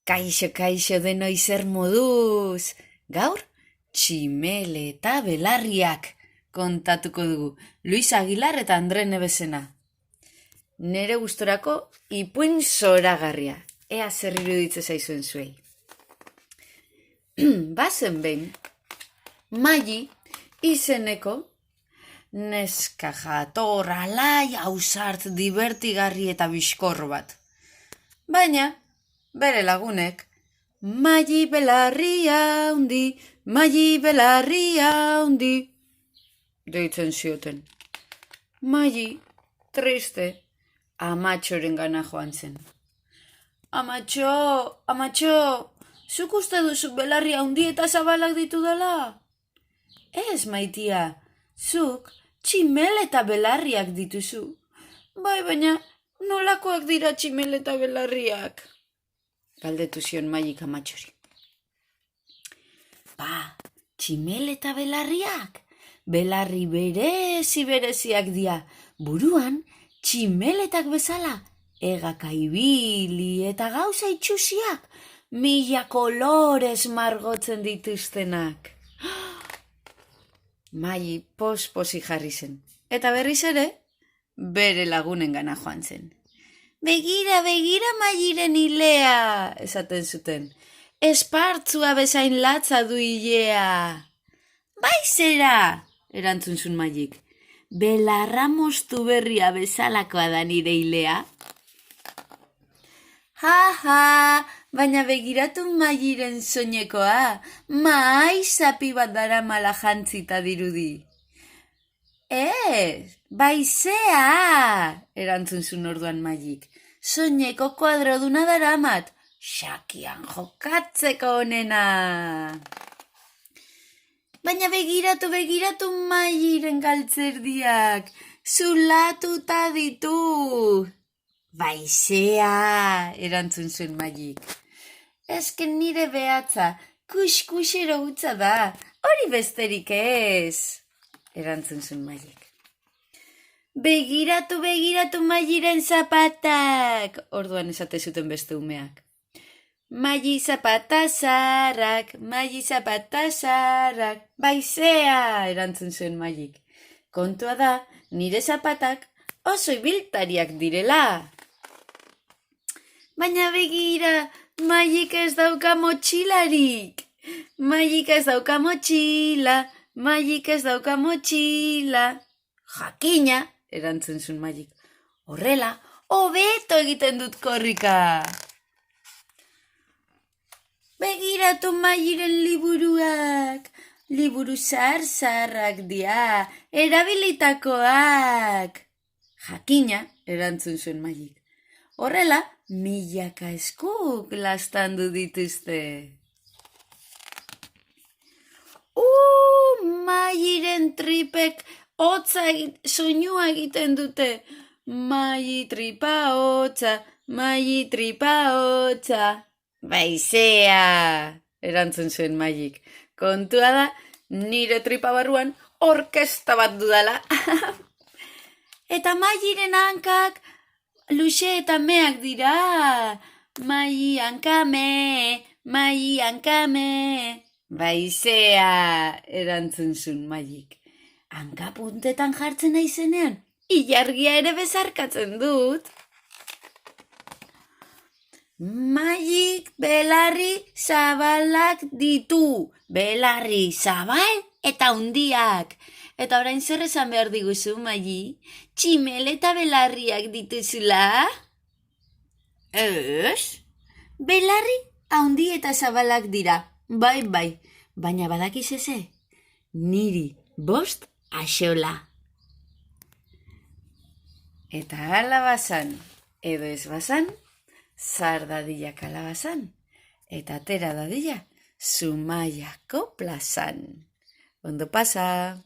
Kaixo denoi zer moduz. Gaur, tximele eta belarriak kontatuko dugu. Luis Aguilar eta Andre Nebezena. Nere gustorako ipuin zoragarria. Ea zer iruditze zaizuen zuei. Bazen behin, Magi izeneko neska jator alai ausart divertigarri eta bizkor bat. Baina, bere lagunek, Magi belarria hundi, Magi belarria hundi, deitzen zioten. Magi, triste, amatxoren gana joan zen. Amatxo, zuk uste duzu belarria hundi eta zabalak ditu dela? Ez, maitia, zuk tximele eta belarriak dituzu. Bai, baina nolakoak dira tximele eta belarriak? Galdetu zion Magik amatxori. Tximele eta belarriak? Belarri bereziak dia. Buruan, tximeletak bezala, egaka ibili eta gauza itxusiak, mila kolorez margotzen dituztenak. Magi posposi jarri zen, eta berriz ere, bere lagunen gana joan zen. Begira, Magiren hilea, esaten zuten. Espartzua bezain latza du hilea. Bai zera, erantzun zuen Magik. Belarra moztu berria bezalakoa da nire hilea. Ha, baina begiratu Magiren soinekoa, mai zapi bat daramala jantzita dirudi. Baizea, erantzun zuen orduan Magik. Soineko kuadroduna daramat, xakian jokatzeko onena. Baina begiratu Magiren galtzerdiak, zulatuta ditu. Baizea, erantzun zuen Magik. Ezken nire behatza, kuskusero hutsa da, hori besterik ez, erantzun zuen Magik. Begiratu Magiren zapatak, orduan esate zuten beste umeak. Magi zapata zarrak, baizea, erantzun zuen Magik. Kontua da, nire zapatak oso ibiltariak direla. Baina begira, Magik ez dauka motxilarik. Magik ez dauka motxila. Jakina, erantzun zuen Magik. Horrela, hobeto egiten dut korrika. Begiratu Magiren liburuak. Liburu zar-zarrak dia, erabilitakoak. Jakina, erantzun zuen Magik. Horrela, milaka eskuk lastandu dituzte. Magiren tripek soinua egiten dute. Magi tripa hotza. Baizea, erantzun zuen Magik. Kontua da, nire tripa barruan orkesta bat dudala. Eta Magiren hankak luxe eta meak dira. Magi hankame. Baizea, erantzun zuen Magik. Hanka puntetan jartzen naizenean, ilargia ere bezarkatzen dut. Magik belarri zabalak ditu. Belarri zabal eta hundiak. Eta orain zer esan behar diguzu, Magi? Tximele eta belarriak dituzula? Ez? Belarri haundi eta zabalak dira. Bai, baina badakiz eze? Niri 5 axola. Eta hala bazan, edo ez bazan, zar dadila kalabazan, eta atera dadila Zumaiako plazan. Ondo pasa!